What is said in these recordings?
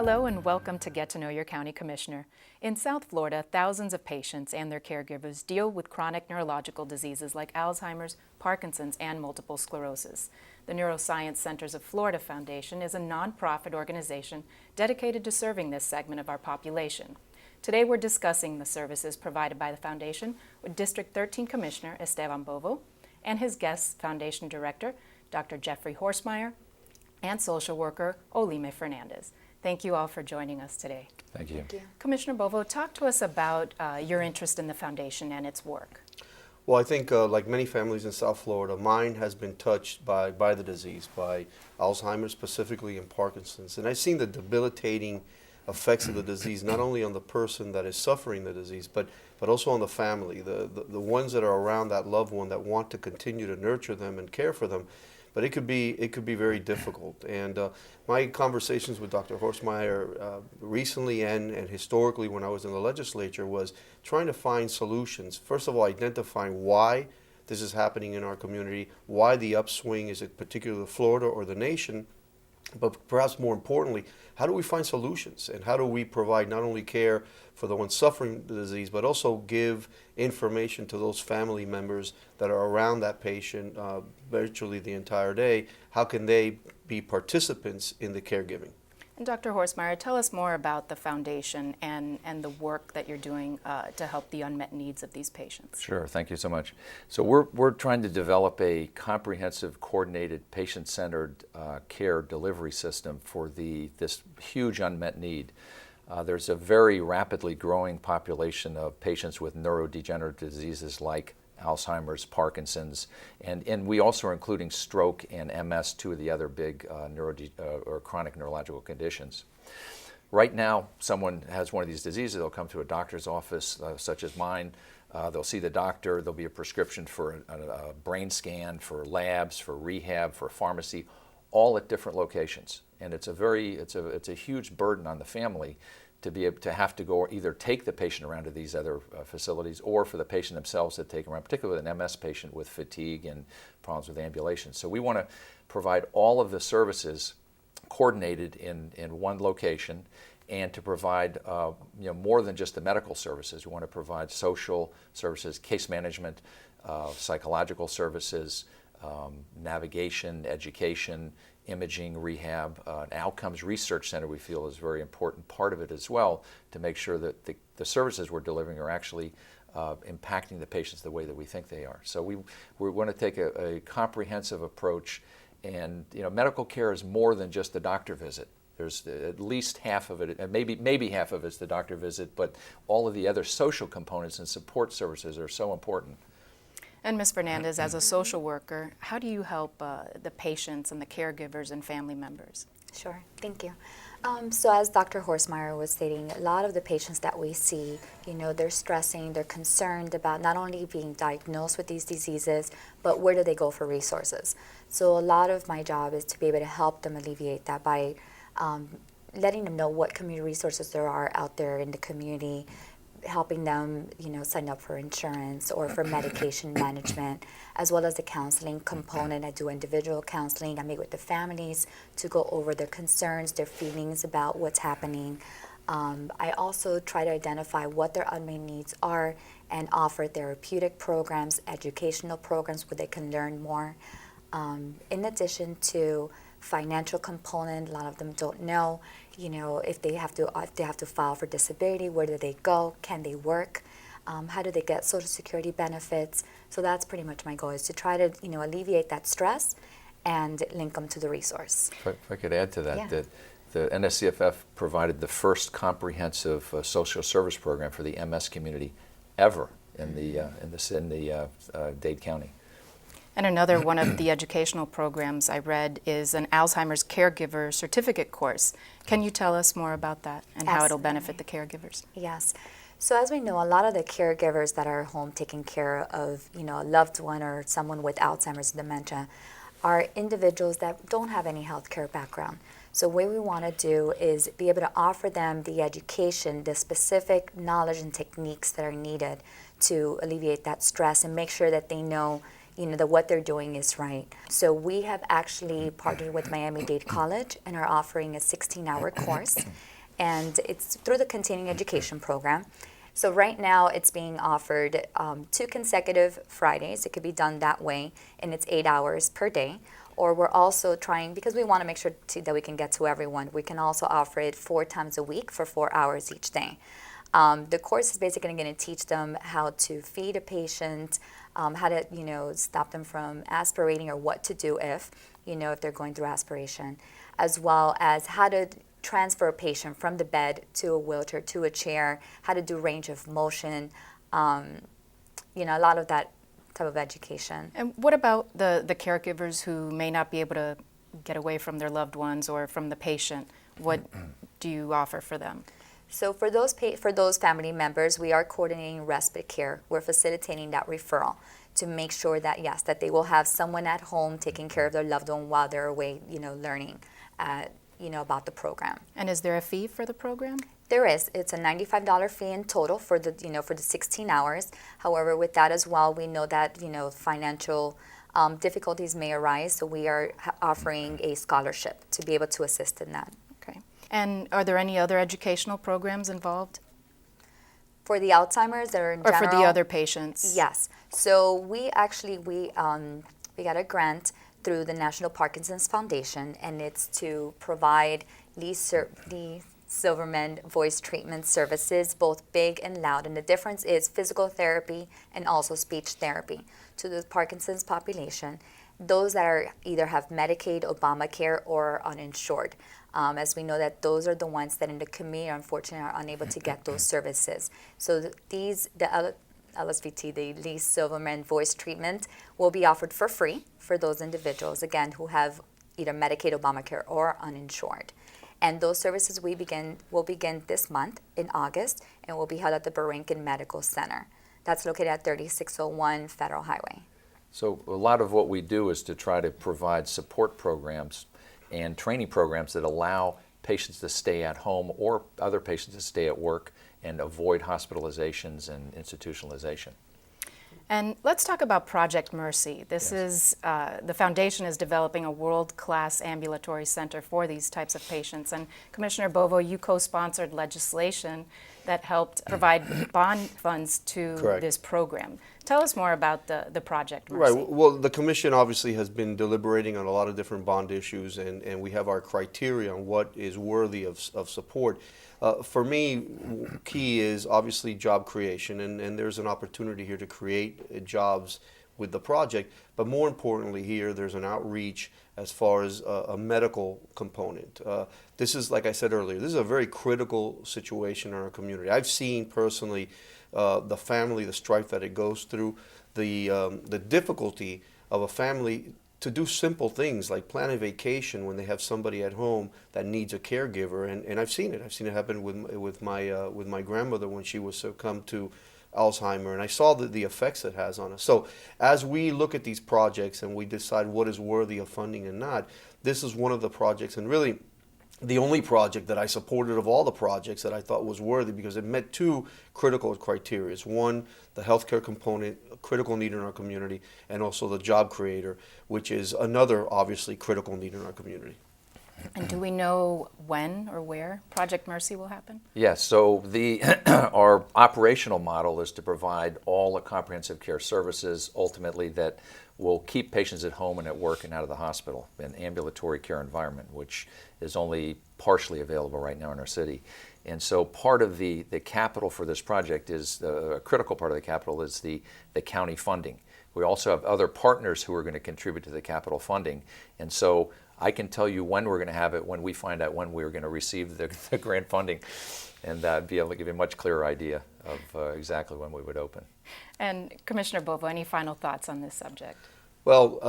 Hello and welcome to Get to Know Your County Commissioner. In South Florida, thousands of patients and their caregivers deal with chronic neurological diseases like Alzheimer's, Parkinson's, and multiple sclerosis. The Neuroscience Centers of Florida Foundation is a nonprofit organization dedicated to serving this segment of our population. Today we're discussing the services provided by the foundation with District 13 Commissioner Esteban Bovo and his guest Foundation Director, Dr. Jeffrey Horstmeyer, and social worker Oylime Fernandez. Thank you all for joining us today. Thank you. Thank you. Commissioner Bovo, talk to us about your interest in the foundation and its work. Well, I think like many families in South Florida, mine has been touched by the disease, by Alzheimer's specifically and Parkinson's. And I've seen the debilitating effects of the disease, not only on the person that is suffering the disease, but also on the family, the ones that are around that loved one that want to continue to nurture them and care for them. But it could be very difficult. And my conversations with Dr. Horstmeyer recently and historically when I was in the legislature was trying to find solutions. First of all, identifying why this is happening in our community, why the upswing is it particularly Florida or the nation, but perhaps more importantly, how do we find solutions and how do we provide not only care for the ones suffering the disease, but also give information to those family members that are around that patient virtually the entire day. How can they be participants in the caregiving? And Dr. Horstmeyer, tell us more about the foundation and the work that you're doing to help the unmet needs of these patients. Sure, thank you so much. So we're trying to develop a comprehensive, coordinated, patient-centered care delivery system for this huge unmet need. There's a very rapidly growing population of patients with neurodegenerative diseases like Alzheimer's, Parkinson's, and we also are including stroke and MS, two of the other big or chronic neurological conditions. Right now, someone has one of these diseases, they'll come to a doctor's office, such as mine, they'll see the doctor, there'll be a prescription for a brain scan, for labs, for rehab, for pharmacy, all at different locations. And it's a huge burden on the family to be able to have to go either take the patient around to these other facilities or for the patient themselves to take them around, particularly with an MS patient with fatigue and problems with ambulation. So we want to provide all of the services coordinated in one location and to provide more than just the medical services. We want to provide social services, case management, psychological services, navigation, education, imaging, rehab, an outcomes research center we feel is a very important part of it as well to make sure that the services we're delivering are actually impacting the patients the way that we think they are. So we want to take a comprehensive approach, and medical care is more than just the doctor visit. There's at least half of it, and maybe half of it's the doctor visit, but all of the other social components and support services are so important. And Ms. Fernandez, as a social worker, how do you help the patients and the caregivers and family members? Sure, thank you. So as Dr. Horstmeyer was stating, a lot of the patients that we see, they're stressing, they're concerned about not only being diagnosed with these diseases, but where do they go for resources? So a lot of my job is to be able to help them alleviate that by letting them know what community resources there are out there in the community, helping them, sign up for insurance or for medication management, as well as the counseling component. I do individual counseling. I meet with the families to go over their concerns, their feelings about what's happening. I also try to identify what their unmet needs are and offer therapeutic programs, educational programs where they can learn more. In addition to financial component, a lot of them don't know, if they have to file for disability, where do they go? Can they work? How do they get Social Security benefits? So that's pretty much my goal, is to try to alleviate that stress and link them to the resource. If I could add to that, Yeah. that the NSCFF provided the first comprehensive social service program for the MS community ever in Dade County. And another one of the educational programs I read is an Alzheimer's caregiver certificate course. Can you tell us more about that and how it'll benefit the caregivers? Yes. So as we know, a lot of the caregivers that are home taking care of, a loved one or someone with Alzheimer's and dementia are individuals that don't have any healthcare background. So what we want to do is be able to offer them the education, the specific knowledge and techniques that are needed to alleviate that stress and make sure that they know that what they're doing is right. So we have actually partnered with Miami-Dade College and are offering a 16-hour course. and it's through the continuing education program. So right now it's being offered 2 consecutive Fridays. It could be done that way, and it's 8 hours per day. Or we're also trying, because we want to make sure that we can get to everyone, we can also offer it 4 times a week for 4 hours each day. The course is basically going to teach them how to feed a patient, how to, stop them from aspirating, or what to do if they're going through aspiration, as well as how to transfer a patient from the bed to a wheelchair, to a chair, how to do range of motion, a lot of that type of education. And what about the caregivers who may not be able to get away from their loved ones or from the patient? What do you offer for them? So for those family members, we are coordinating respite care. We're facilitating that referral to make sure that, yes, that they will have someone at home taking care of their loved one while they're away, learning, about the program. And is there a fee for the program? There is. It's a $95 fee in total for the, for the 16 hours. However, with that as well, we know that, financial difficulties may arise, so we are offering a scholarship to be able to assist in that. Okay. And are there any other educational programs involved? For the Alzheimer's or in Or general? for the other patients? Yes. So we got a grant through the National Parkinsons Foundation, and it's to provide Lee Silverman voice treatment services, both big and loud. And the difference is physical therapy and also speech therapy to the Parkinson's population, those that are either have Medicaid, Obamacare, or uninsured. As we know that those are the ones that in the community, unfortunately, are unable to get those services. So the LSVT, the Lee Silverman voice treatment, will be offered for free for those individuals, again, who have either Medicaid, Obamacare, or uninsured. And those services will begin this month in August, and will be held at the Borinquen Medical Center. That's located at 3601 Federal Highway. So a lot of what we do is to try to provide support programs and training programs that allow patients to stay at home or other patients to stay at work and avoid hospitalizations and institutionalization. And let's talk about Project Mercy. This Yes. is, the foundation is developing a world-class ambulatory center for these types of patients. And Commissioner Bovo, you co-sponsored legislation that helped provide bond funds to Correct. this program. Tell us more about the Project Mercy. Right. Well, the commission obviously has been deliberating on a lot of different bond issues, and we have our criteria on what is worthy of support. For me, key is obviously job creation, and there's an opportunity here to create jobs with the project. But more importantly here, there's an outreach as far as a medical component. This is, like I said earlier, this is a very critical situation in our community. I've seen personally the family, the strife that it goes through, the difficulty of a family to do simple things like plan a vacation when they have somebody at home that needs a caregiver, and I've seen it. I've seen it happen with my grandmother when she was succumbed to Alzheimer, and I saw the effects it has on us. So as we look at these projects and we decide what is worthy of funding and not, this is one of the projects, and really the only project that I supported of all the projects that I thought was worthy, because it met 2 critical criteria. One, the healthcare component, a critical need in our community, and also the job creator, which is another obviously critical need in our community. And do we know when or where Project Mercy will happen? Yes, so our operational model is to provide all the comprehensive care services ultimately that will keep patients at home and at work and out of the hospital, an ambulatory care environment, which is only partially available right now in our city. And so part of the capital for this project is, a critical part of the capital is the county funding. We also have other partners who are going to contribute to the capital funding. And so I can tell you when we're going to have it when we find out when we're going to receive the grant funding, and be able to give you a much clearer idea of exactly when we would open. And Commissioner Bovo, any final thoughts on this subject? Well,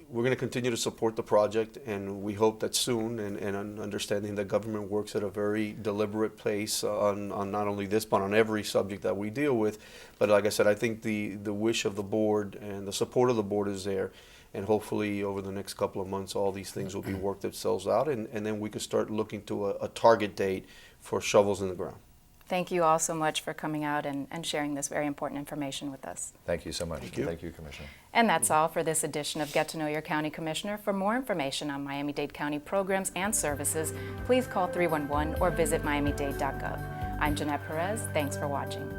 we're going to continue to support the project, and we hope that soon, and understanding that government works at a very deliberate pace on not only this, but on every subject that we deal with. But like I said, I think the wish of the board and the support of the board is there, and hopefully over the next couple of months, all these things will be worked themselves out, and then we could start looking to a target date for shovels in the ground. Thank you all so much for coming out and sharing this very important information with us. Thank you so much. Thank you. Thank you, Commissioner. And that's all for this edition of Get to Know Your County Commissioner. For more information on Miami-Dade County programs and services, please call 311 or visit miamidade.gov. I'm Jeanette Perez. Thanks for watching.